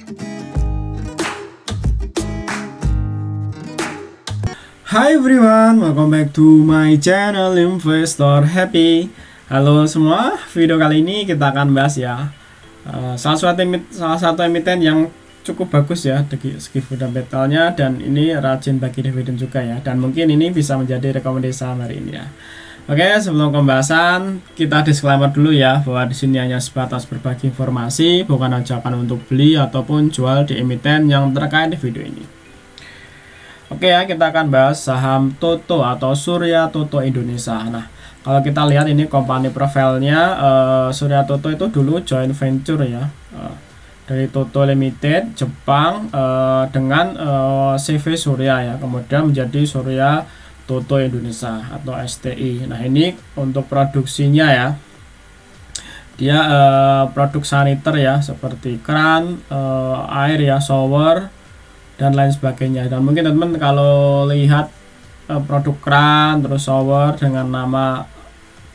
Hi everyone, welcome back to my channel Investor Happy. Halo semua, video kali ini kita akan bahas ya salah satu emiten yang cukup bagus ya dari segi fundamentalnya, dan ini rajin bagi dividen juga ya, dan mungkin ini bisa menjadi rekomendasi saham hari ini ya. Oke, sebelum pembahasan kita disclaimer dulu ya, bahwa di sini hanya sebatas berbagi informasi, bukan ajakan untuk beli ataupun jual di emiten yang terkait di video ini. Oke ya, kita akan bahas saham Toto atau Surya Toto Indonesia. Nah, kalau kita lihat ini company profilnya, Surya Toto itu dulu joint venture ya, dari Toto Limited Jepang dengan CV Surya ya, kemudian menjadi Surya Toto Indonesia atau STI. Nah, ini untuk produksinya ya, dia produk saniter ya, seperti keran, air ya, shower dan lain sebagainya. Dan mungkin teman-teman kalau lihat produk keran terus shower dengan nama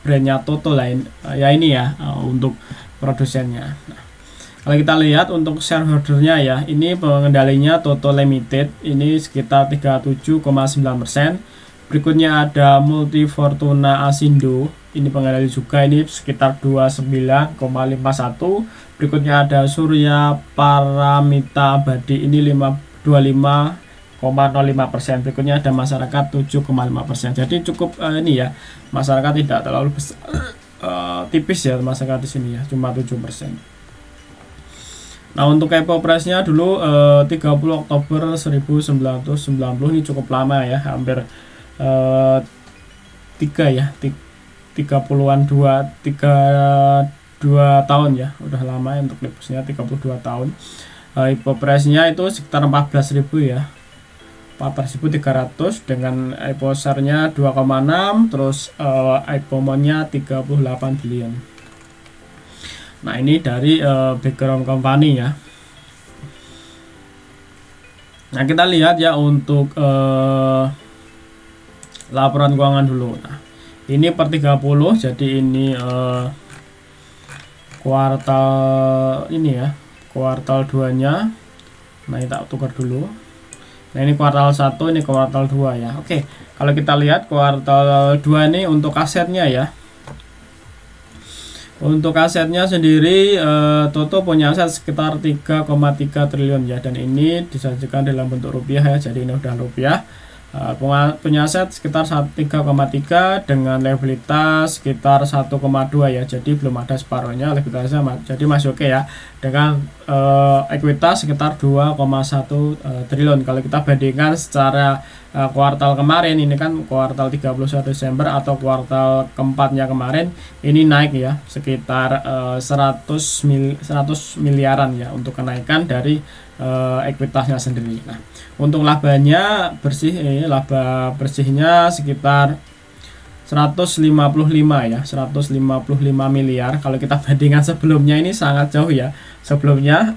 brandnya Toto lain ya, ini ya untuk produsennya. Nah, kalau kita lihat untuk shareholdernya ya, ini pengendalinya Toto Limited ini sekitar 37,9%. Berikutnya ada Multi Fortuna Asindo, ini pengendali juga, ini sekitar 29,51. Berikutnya ada Surya Paramita Abadi, ini 25,05%. Berikutnya ada masyarakat 7,5%. Jadi cukup ini ya, masyarakat tidak terlalu besar, tipis ya masyarakat di sini ya, cuma 7%. Nah, untuk IPO price-nya dulu 30 Oktober 1990, ini cukup lama ya, hampir 32 tahun ya, udah lama ya untuk IPO-nya 32 tahun. IPO price-nya itu sekitar 14.000 ya, 14.300 dengan IPO share-nya 2,6, terus IPO amount-nya 38 billion. Nah, ini dari background company ya. Nah, kita lihat ya untuk laporan keuangan dulu. Nah, ini per 30, jadi ini kuartal ini ya, kuartal 2 nya. Nah, ini tak tukar dulu. Nah, ini kuartal 1, ini kuartal 2 ya. Oke, kalau kita lihat kuartal 2 ini untuk asetnya ya. Untuk asetnya sendiri Toto punya aset sekitar 3,3 triliun ya, dan ini disajikan dalam bentuk rupiah ya, jadi ini udah rupiah. Punya aset sekitar 3,3 dengan liabilitas sekitar 1,2 ya, jadi belum ada separuhnya liabilitasnya, jadi masih oke ya, dengan ekuitas sekitar 2,1 triliun. Kalau kita bandingkan secara kuartal kemarin, ini kan kuartal 31 Desember atau kuartal keempatnya kemarin, ini naik ya sekitar 100 miliaran ya, untuk kenaikan dari ekuitasnya sendiri. Nah, untuk labanya bersih, laba bersihnya sekitar 155 ya, 155 miliar. Kalau kita bandingkan sebelumnya, ini sangat jauh ya. Sebelumnya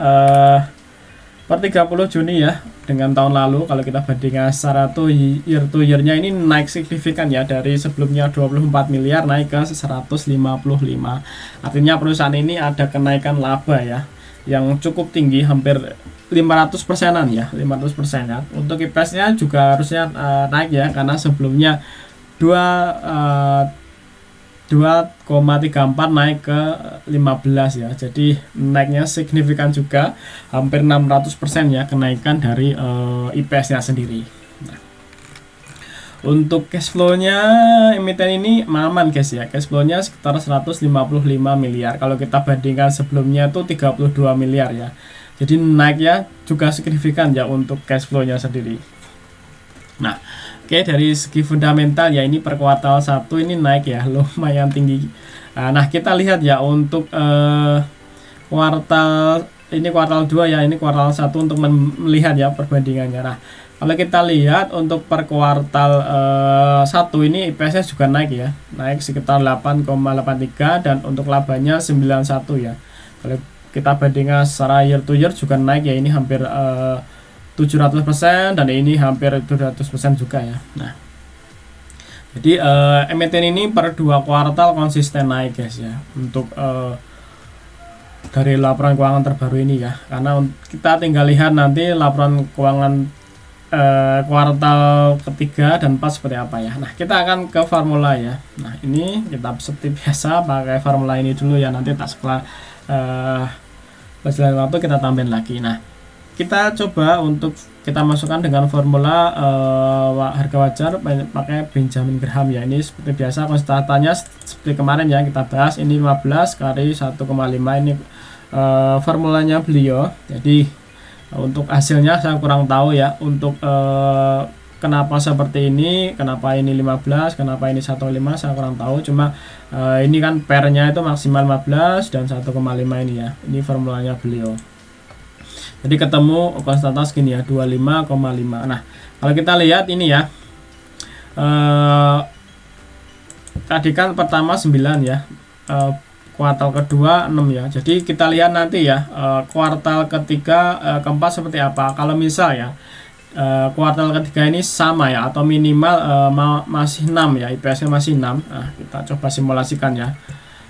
per 30 Juni ya, dengan tahun lalu, kalau kita bandingkan secara year to year-nya, ini naik signifikan ya, dari sebelumnya 24 miliar naik ke 155. Artinya perusahaan ini ada kenaikan laba ya yang cukup tinggi, hampir 500%-an ya, 500% ya. Untuk EPS-nya juga harusnya naik ya, karena sebelumnya 2,34 naik ke 15 ya. Jadi naiknya signifikan juga, hampir 600% ya kenaikan dari EPS-nya sendiri. Nah, untuk cash flow-nya emiten ini aman guys ya. Cash flow-nya sekitar 155 miliar. Kalau kita bandingkan sebelumnya itu 32 miliar ya. Jadi naiknya juga signifikan ya untuk cash flow-nya sendiri. Nah, oke, dari segi fundamental ya, ini per kuartal 1 ini naik ya, lumayan tinggi. Nah, kita lihat ya untuk kuartal ini, kuartal 2 ya, ini kuartal 1 untuk melihat ya perbandingannya. Nah, kalau kita lihat untuk per kuartal 1 ini IPS-nya juga naik ya, naik sekitar 8,83, dan untuk labanya 91 ya. Kalau kita bandingkan secara year to year juga naik ya, ini hampir 700%, dan ini hampir 200% juga ya. Nah, jadi emiten ini per 2 kuartal konsisten naik guys ya, untuk dari laporan keuangan terbaru ini ya, karena kita tinggal lihat nanti laporan keuangan kuartal ketiga dan 4 seperti apa ya. Nah, kita akan ke formula ya. Nah, ini kita seperti biasa pakai formula ini dulu ya, nanti tak setelah berjalan waktu kita tambahin lagi. Nah, kita coba untuk kita masukkan dengan formula harga wajar pakai Benjamin Graham ya. Ini seperti biasa konstantannya seperti kemarin ya kita bahas, ini 15 kali 1,5 ini formulanya beliau. Jadi untuk hasilnya saya kurang tahu ya, untuk kenapa seperti ini, kenapa ini 15, kenapa ini 1,5 saya kurang tahu. Cuma ini kan pernya itu maksimal 15 dan 1,5 ini ya. Ini formulanya beliau. Jadi ketemu konstanta segini ya, 25,5. Nah, kalau kita lihat ini ya, tadi kan pertama 9 ya, kuartal kedua 6 ya. Jadi kita lihat nanti ya, kuartal ketiga keempat seperti apa. Kalau misal ya kuartal ketiga ini sama ya, atau minimal masih 6 ya, IPS-nya masih 6. Nah, kita coba simulasikan ya.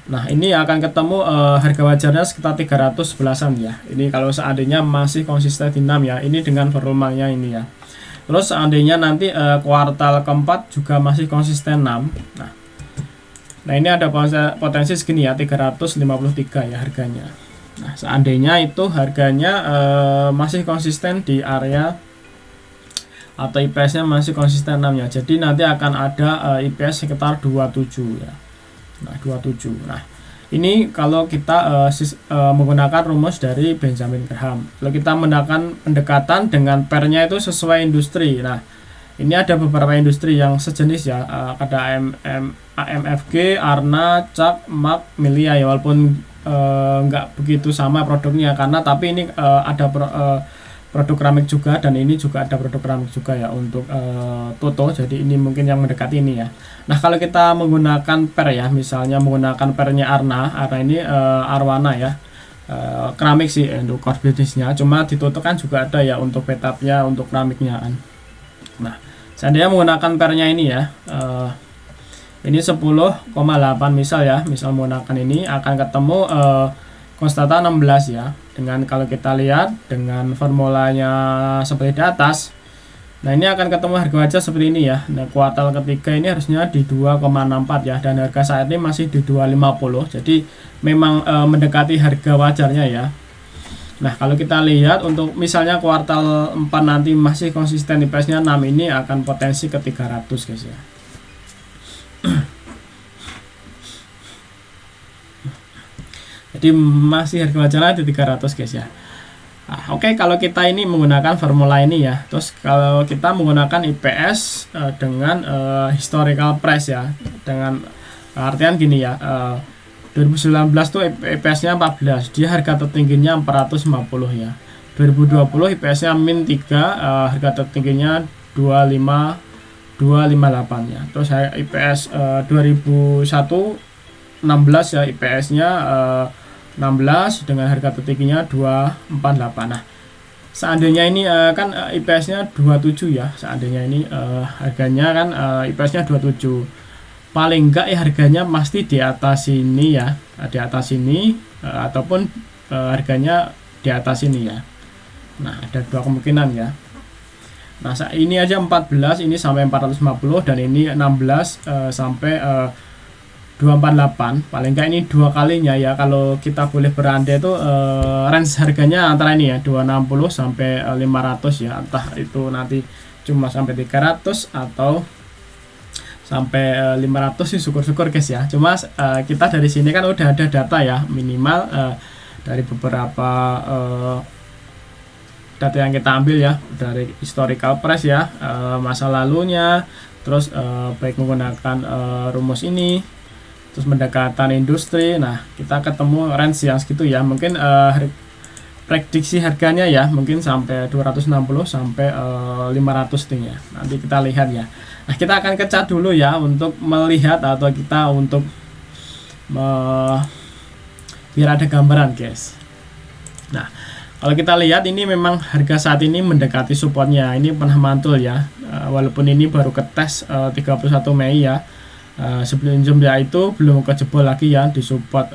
Nah, ini akan ketemu harga wajarnya sekitar 311-an ya. Ini kalau seandainya masih konsisten di 6 ya. Ini dengan volumenya ini ya. Terus seandainya nanti kuartal keempat juga masih konsisten 6. Nah, ini ada potensi segini ya, 353 ya harganya. Nah, seandainya itu harganya masih konsisten di area atau IPS-nya masih konsisten 6 ya. Jadi nanti akan ada IPS sekitar 27 ya. Nah, 27. Nah, ini kalau kita menggunakan rumus dari Benjamin Graham. Kalau kita menggunakan pendekatan dengan pernya itu sesuai industri. Nah, ini ada beberapa industri yang sejenis ya, ada AMFG, Arna, Cak, Mak, Milia ya, walaupun nggak begitu sama produknya, karena tapi ini ada produk keramik juga, dan ini juga ada produk keramik juga ya untuk Toto. Jadi ini mungkin yang mendekati ini ya. Nah, kalau kita menggunakan per ya, misalnya menggunakan pernya Arna ini Arwana ya, keramik sih untuk core business-nya, cuma di Toto kan juga ada ya untuk petapnya, untuk keramiknya kan. Nah, seandainya menggunakan pernya ini ya, ini 10,8 misal ya, misal menggunakan ini akan ketemu konstanta 16 ya. Dengan kalau kita lihat dengan formulanya seperti di atas, nah ini akan ketemu harga wajar seperti ini ya. Nah, kuartal ketiga ini harusnya di 2,64 ya, dan harga saat ini masih di 2,50. Jadi memang mendekati harga wajarnya ya. Nah, kalau kita lihat untuk misalnya kuartal 4 nanti masih konsisten IPS-nya 6, ini akan potensi ke 300 guys ya. Jadi masih harga wajarnya di 300 guys ya. Nah, oke, kalau kita ini menggunakan formula ini ya. Terus kalau kita menggunakan IPS dengan historical price ya. Dengan artian gini ya, 2019 tuh IPS-nya 14, dia harga tertingginya 450 ya. 2020 IPS-nya min 3, harga tertingginya 258 ya. Terus IPS 2001 16 ya, IPS-nya 16 dengan harga tertingginya 248. Nah, seandainya ini kan IPS-nya 27 ya. Seandainya ini harganya kan IPS-nya 27. Paling enggak ya harganya pasti di atas ini ya, di atas ini ataupun harganya di atas ini ya. Nah, ada dua kemungkinan ya. Nah, ini aja 14, ini sampai 450, dan ini 16 sampai 248. Paling enggak ini dua kalinya ya. Kalau kita boleh berandai itu range harganya antara ini ya, 260 sampai 500 ya. Entah itu nanti cuma sampai 300 atau sampai 500 sih syukur-syukur guys ya. Cuma kita dari sini kan udah ada data ya, minimal dari beberapa data yang kita ambil ya, dari historical price ya, masa lalunya, terus baik menggunakan rumus ini, terus pendekatan industri. Nah, kita ketemu range yang segitu ya. Mungkin prediksi harganya ya mungkin sampai 260 sampai 500 tinggi ya. Nanti kita lihat ya. Nah, kita akan ke chart dulu ya untuk melihat, atau kita untuk biar ada gambaran guys. Nah, kalau kita lihat ini memang harga saat ini mendekati supportnya. Ini pernah mantul ya, walaupun ini baru ke tes 31 Mei ya. Sebelumnya itu belum kejebol lagi ya di support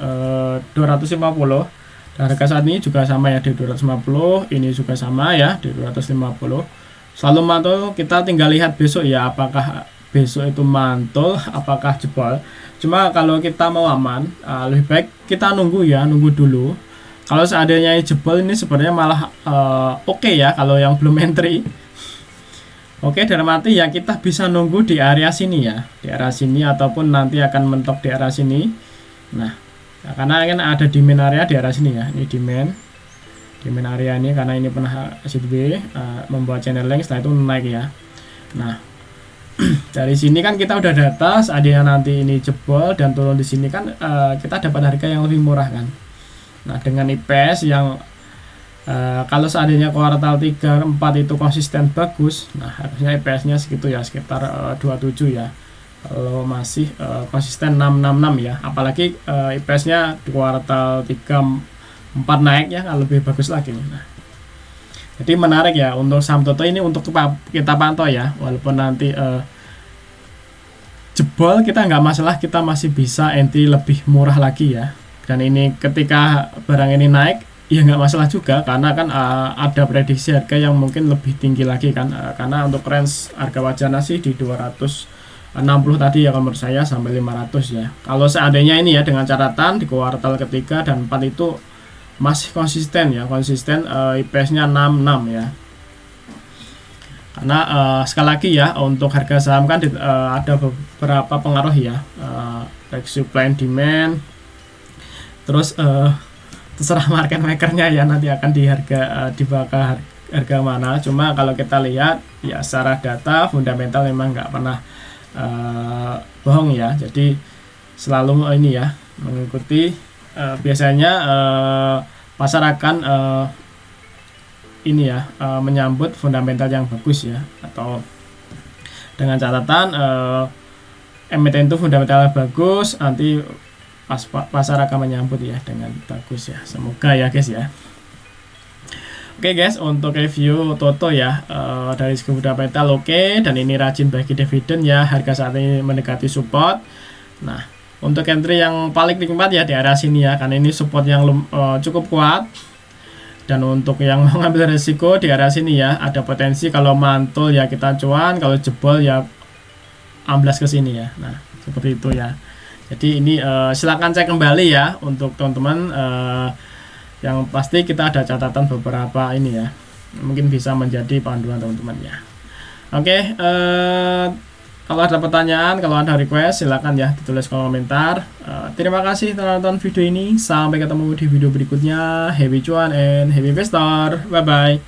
250, Harga saat ini juga sama ya di 250, ini juga sama ya di 250. Selalu mantul, kita tinggal lihat besok ya apakah besok itu mantul, apakah jebol. Cuma kalau kita mau aman, lebih baik kita nunggu ya, nunggu dulu. Kalau seandainya jebol ini sebenarnya malah oke ya kalau yang belum entry. Oke, dalam arti ya kita bisa nunggu di area sini ya, di area sini ataupun nanti akan mentok di area sini. Nah, karena kan ada demand area di area sini ya, ini demand area ini karena ini pernah sideways membuat channel length, setelah itu naik ya. Nah, dari sini kan kita udah data, seandainya nanti ini jebol dan turun di sini kan kita dapat harga yang lebih murah kan. Nah, dengan IPS yang kalau seandainya kuartal 3, 4 itu konsisten bagus, nah harusnya IPS-nya segitu ya, sekitar 27 ya. Kalau masih konsisten 666 ya, apalagi IPS-nya di kuartal 3, 4 naik ya, lebih bagus lagi. Nah, jadi menarik ya untuk saham Toto ini untuk kita pantau ya, walaupun nanti jebol kita nggak masalah, kita masih bisa entry lebih murah lagi ya. Dan ini ketika barang ini naik ya nggak masalah juga, karena kan ada prediksi harga yang mungkin lebih tinggi lagi kan, karena untuk range harga wajana sih di 260 tadi ya kalau menurut saya sampai 500 ya. Kalau seandainya ini ya dengan catatan di kuartal ketiga dan 4 itu masih konsisten ya, IPS-nya 66 ya. Karena sekali lagi ya untuk harga saham kan ada beberapa pengaruh ya, baik supply and demand, terus terserah market makernya ya nanti akan di dibakar harga mana. Cuma kalau kita lihat ya secara data fundamental memang nggak pernah bohong ya, jadi selalu ini ya mengikuti biasanya pasar akan ini ya menyambut fundamental yang bagus ya, atau dengan catatan emiten itu fundamentalnya bagus, nanti pasar akan menyambut ya dengan bagus ya, semoga ya guys ya. Oke guys, untuk review Toto ya dari segi fundamental oke, dan ini rajin bagi dividen ya, harga saat ini mendekati support. Nah, untuk entry yang paling nikmat ya di area sini ya, karena ini support yang cukup kuat. Dan untuk yang mau ngambil resiko di area sini ya, ada potensi kalau mantul ya kita cuan, kalau jebol ya amblas ke sini ya. Nah, seperti itu ya. Jadi ini silakan cek kembali ya untuk teman-teman, yang pasti kita ada catatan beberapa ini ya, mungkin bisa menjadi panduan teman-teman ya. Oke, kalau ada pertanyaan, kalau ada request silakan ya ditulis kolom komentar. Terima kasih telah nonton video ini, sampai ketemu di video berikutnya. Happy cuan and happy investor, bye bye.